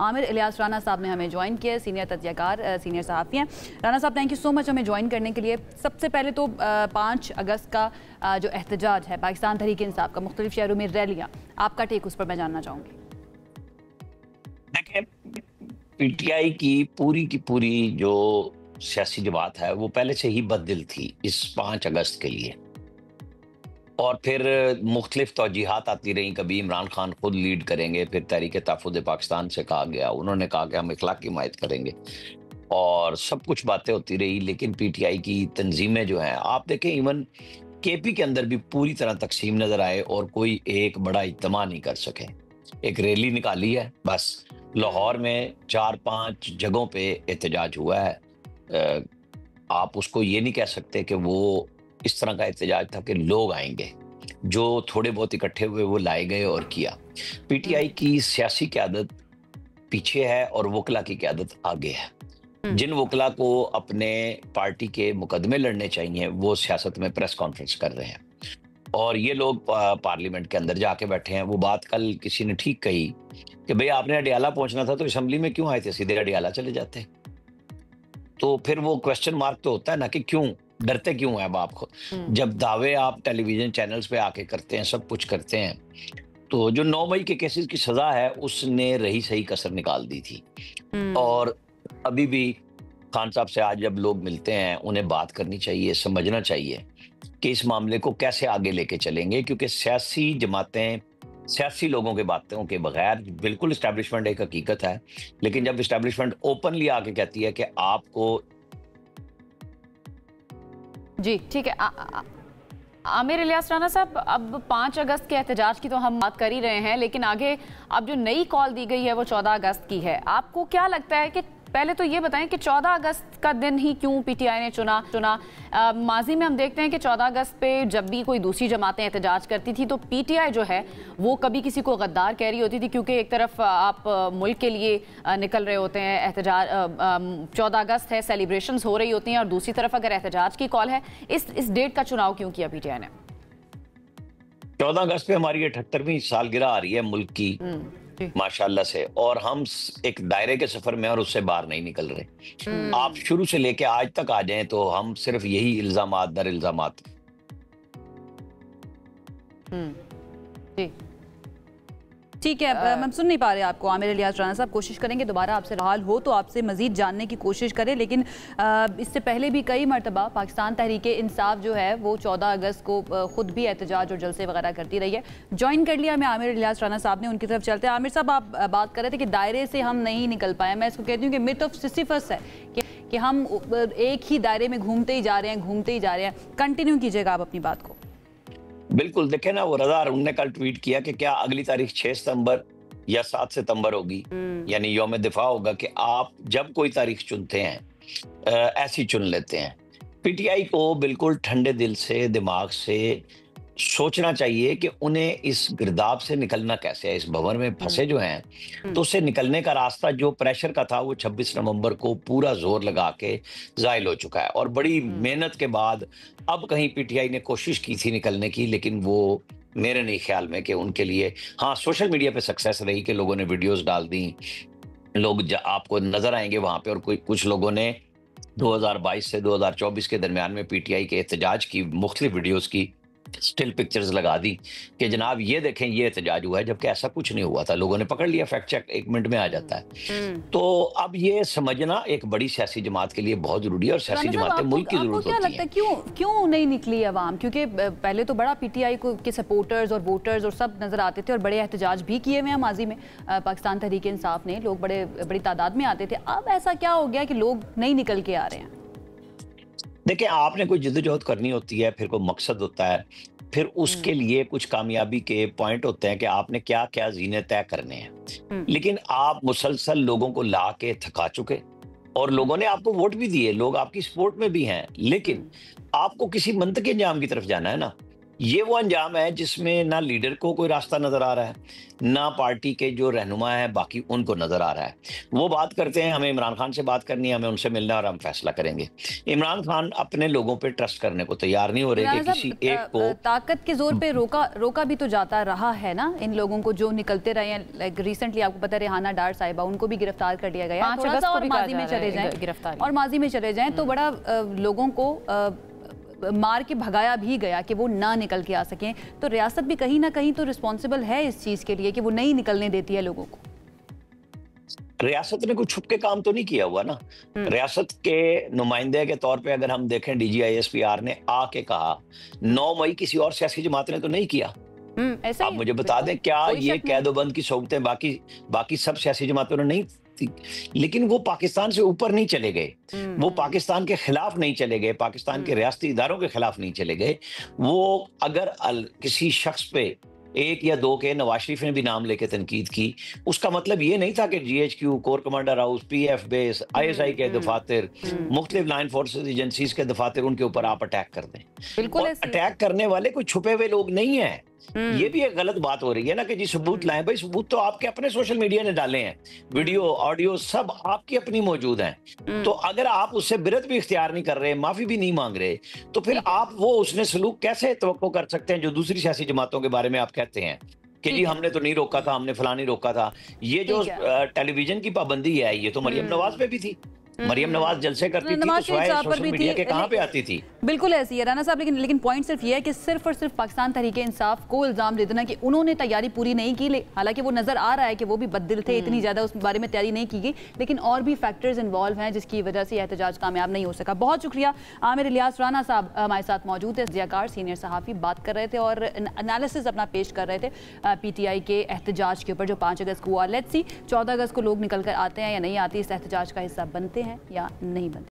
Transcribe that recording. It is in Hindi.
आमिर इलियास राना साहब ने हमें ज्वाइन किया, सीनियर तज्ज़ियाकार, सीनियर सहाफ़ी हैं। राना साहब, थैंक यू सो मच हमें ज्वाइन करने के लिए। सबसे पहले तो 5 अगस्त का जो एहतजाज है पाकिस्तान तहरीक इंसाफ का, मुख्तलिफ शहरों में रैलियाँ, आपका टेक उस पर मैं जानना चाहूँगी। देखिए, पीटीआई की पूरी जो सियासी जमात है वो पहले से ही बददिल थी इस 5 अगस्त के लिए, और फिर मुख्तलिफ तौजीहात आती रहीं। कभी इमरान खान खुद लीड करेंगे, फिर तहरीक तहफ़्फ़ुज़ पाकिस्तान से कहा गया, उन्होंने कहा कि हम इखलाक़ी हिमायत करेंगे, और सब कुछ बातें होती रही। लेकिन पीटीआई की तंजीमें जो हैं, आप देखें इवन केपी के अंदर भी पूरी तरह तकसीम नजर आए और कोई एक बड़ा इज्तिमा नहीं कर सके। एक रैली निकाली है बस, लाहौर में 4-5 जगहों पे एहतजाज हुआ है। आप उसको ये नहीं कह सकते कि वो इस तरह का एहतजाज था कि लोग आएंगे। जो थोड़े बहुत इकट्ठे हुए वो लाए गए और किया। पीटीआई की सियासी क़यादत पीछे है और वकला की क़यादत आगे है। जिन वकला को अपने पार्टी के मुकदमे लड़ने चाहिए वो सियासत में प्रेस कॉन्फ्रेंस कर रहे हैं, और ये लोग पार्लियामेंट के अंदर जाके बैठे हैं। वो बात कल किसी ने ठीक कही कि भाई आपने अडियाला पहुंचना था तो असेंबली में क्यों आए थे, सीधे अडियाला चले जाते। तो फिर वो क्वेश्चन मार्क तो होता है ना कि क्यों डरते क्यों हैं आप खुद, जब दावे आप टेलीविजन चैनल्स पे आके करते हैं, सब कुछ करते हैं। तो जो 9 मई के केसेस की सजा है उसने रही सही कसर निकाल दी थी, और अभी भी खान साहब से आज जब लोग मिलते हैं उन्हें बात करनी चाहिए, समझना चाहिए कि इस मामले को कैसे आगे लेके चलेंगे, क्योंकि सियासी जमातें सियासी लोगों के बातों के बगैर, बिल्कुल इस्टेब्लिशमेंट एक हकीकत है, लेकिन जब इस्टेब्लिशमेंट ओपनली आके कहती है कि आपको जी ठीक है। आमिर इलियास राना साहब, अब 5 अगस्त के एहतजाज की तो हम बात कर ही रहे हैं, लेकिन आगे अब जो नई कॉल दी गई है वो 14 अगस्त की है। आपको क्या लगता है कि पहले तो ये बताएं कि 14 अगस्त का दिन ही क्यों पीटीआई ने चुना? माजी में हम देखते हैं कि 14 अगस्त पे जब भी कोई दूसरी जमातें एहतजाज करती थी तो पीटीआई जो है वो कभी किसी को गद्दार कह रही होती थी, क्योंकि एक तरफ आप मुल्क के लिए निकल रहे होते हैं, एहतजाज 14 अगस्त है, सेलिब्रेशंस हो रही होती हैं, और दूसरी तरफ अगर एहतजाज की कॉल है। इस डेट का चुनाव क्यों किया पीटीआई ने? 14 अगस्त पे हमारी 78वीं सालगिरह आ रही है मुल्क की, माशाल्लाह से, और हम एक दायरे के सफर में और उससे बाहर नहीं निकल रहे। आप शुरू से लेके आज तक आ जाएं तो हम सिर्फ यही इल्जामात दर इल्जामात। जी ठीक है, हम सुन नहीं पा रहे आपको आमिर इलियास राना साहब। कोशिश करेंगे दोबारा आपसे हाल हो तो आपसे मजीद जानने की कोशिश करें, लेकिन इससे पहले भी कई मरतबा पाकिस्तान तहरीक इंसाफ जो है वो 14 अगस्त को खुद भी एहतजाज और जलसे वगैरह करती रही है। ज्वाइन कर लिया हमें आमिर इलियास राना साहब ने, उनकी तरफ चलते हैं। आमिर साहब, आप बात कर रहे थे कि दायरे से हम नहीं निकल पाए। मैं इसको कहती हूँ कि मिथ ऑफ सिसिफस है कि हम एक ही दायरे में घूमते ही जा रहे हैं। कंटिन्यू कीजिएगा आप अपनी बात को। बिल्कुल, देखे ना, वो रजा अरुण ने कल ट्वीट किया कि क्या अगली तारीख 6 सितंबर या 7 सितंबर होगी, यानी यौम दिफा होगा, कि आप जब कोई तारीख चुनते हैं ऐसी चुन लेते हैं। पीटीआई को बिल्कुल ठंडे दिल से, दिमाग से सोचना चाहिए कि उन्हें इस गिरदाब से निकलना कैसे है। इस भंवर में फंसे जो हैं, तो उससे निकलने का रास्ता जो प्रेशर का था वो 26 नवंबर को पूरा जोर लगा के जायल हो चुका है, और बड़ी मेहनत के बाद अब कहीं पीटीआई ने कोशिश की थी निकलने की, लेकिन वो मेरे नहीं ख्याल में कि उनके लिए, हाँ, सोशल मीडिया पे सक्सेस रही कि लोगों ने वीडियोस डाल दी, लोग आपको नजर आएंगे वहां पे, और कुछ लोगों ने 2022 से 2024 के दरमियान में पीटीआई के एहतजाज की मुख्तलिफ वीडियोस की स्टिल पिक्चर्स लगा दी कि जनाब ये देखें ये एहतजाज हुआ है, जबकि ऐसा कुछ नहीं हुआ था। लोगों ने पकड़ लिया, फैक्ट चेक 1 मिनट में आ जाता है। तो अब ये समझना एक बड़ी सियासी जमात के लिए बहुत जरूरी है, और सियासी जमातें मुल्क की जरूरत होती है। क्या लगता है क्यों नहीं निकली अवाम? क्योंकि पहले तो बड़ा पीटीआई को के सपोर्टर्स और वोटर्स और सब नजर आते थे, और बड़े एहतजाज भी किए हुए हैं माजी में पाकिस्तान तहरीक इंसाफ ने, लोग बड़ी तादाद में आते थे। अब ऐसा क्या हो गया कि लोग नहीं निकल के आ रहे हैं? देखिए, आपने कोई जिद्दोजहद करनी होती है, फिर कोई मकसद होता है, फिर उसके लिए कुछ कामयाबी के पॉइंट होते हैं कि आपने क्या क्या जीने तय करने हैं। लेकिन आप मुसलसल लोगों को ला के थका चुके, और लोगों ने आपको वोट भी दिए, लोग आपकी सपोर्ट में भी हैं, लेकिन आपको किसी मंतकी अंजाम की तरफ जाना है ना। ये वो अंजाम है जिसमें ना लीडर को कोई रास्ता नजर आ रहा है, ना पार्टी के जो रहनुमा है बाकी उनको नजर आ रहा है। वो बात करते हैं हमें इमरान खान से बात करनी है, हमें उनसे मिलना है और हम फैसला करेंगे। इमरान खान अपने लोगों पे ट्रस्ट करने को तैयार नहीं हो रहे कि किसी एक को ताकत के जोर पे रोका भी तो जाता रहा है ना इन लोगों को जो निकलते रहे हैं। लाइक रिसेंटली आपको पता है रेहाना डार साहिबा, उनको भी गिरफ्तार कर लिया गया। थोड़ा सा और माजी में चले जाएं गिरफ्तार और माजी में चले जाएं तो बड़ा लोगों को मार के भगाया भी गया कि वो ना निकल के आ सकें। तो रियासत भी कहीं ना कहीं तो रिस्पॉन्सिबल है इस चीज के लिए कि वो नहीं निकलने देती है लोगों को। रियासत ने कुछ छुप के काम तो नहीं किया हुआ ना। रियासत के नुमाइंदे के तौर पे अगर हम देखें, DGISPR ने आके कहा 9 मई किसी और सियासी जमात ने तो नहीं किया। ऐसा आप मुझे बता दें क्या ये कैदोबंद की सहूलतें बाकी सब सियासी जमातों ने नहीं थी, लेकिन वो पाकिस्तान से ऊपर नहीं चले गए, वो पाकिस्तान के खिलाफ नहीं चले गए, पाकिस्तान के रियासती इदारों के खिलाफ नहीं चले गए। वो अगर किसी शख्स पे एक या दो के नवाज शरीफ ने भी नाम लेके तनकीद की, उसका मतलब ये नहीं था कि GHQ, core commander house, PF base, ISI के दफातर, मुख्तलिफ लाइन फोर्सेस एजेंसीज के दफातर, उनके ऊपर आप अटैक कर दें। बिल्कुल अटैक करने वाले कोई छुपे हुए लोग नहीं है। ये भी एक गलत बात हो रही है ना कि जी सबूत लाएं। भाई सबूत तो आपके अपने सोशल मीडिया ने डाले हैं, वीडियो ऑडियो सब आपकी अपनी मौजूद हैं। तो अगर आप उससे बिरत भी इख्तियार नहीं कर रहे, माफी भी नहीं मांग रहे, तो फिर आप वो उसने सलूक कैसे तवक्को कर सकते हैं जो दूसरी सियासी जमातों के बारे में आप कहते हैं कि जी हमने तो नहीं रोका था, हमने फलानी रोका था। ये जो टेलीविजन की पाबंदी है ये तो मरियम नवाज पे भी थी। मरियम नवाज जलसे करती थी तो सोशल मीडिया के कहां पे आती थी? बिल्कुल ऐसी है राना साहब। लेकिन पॉइंट सिर्फ ये है कि सिर्फ और सिर्फ पाकिस्तान तहरीक इंसाफ को इल्जाम दे देना कि उन्होंने तैयारी पूरी नहीं की, हालांकि वो नजर आ रहा है कि वो भी बददिल थे, इतनी ज्यादा उस बारे में तैयारी नहीं की गई, लेकिन और भी फैक्टर्स इन्वॉल्व हैं जिसकी वजह से एहतजाज कामयाब नहीं हो सका। बहुत शुक्रिया। आमिर इलियास राना साहब हमारे साथ मौजूद है, ज़ियाकार सीनियर सहाफ़ी, बात कर रहे थे और एनालिसिस अपना पेश कर रहे थे PTI के एहतजाज के ऊपर जो 5 अगस्त को हुआ। लेट्स सी 14 अगस्त को लोग निकल कर आते हैं या नहीं आते, इस एहतजाज का हिस्सा बनते हैं या नहीं बनते।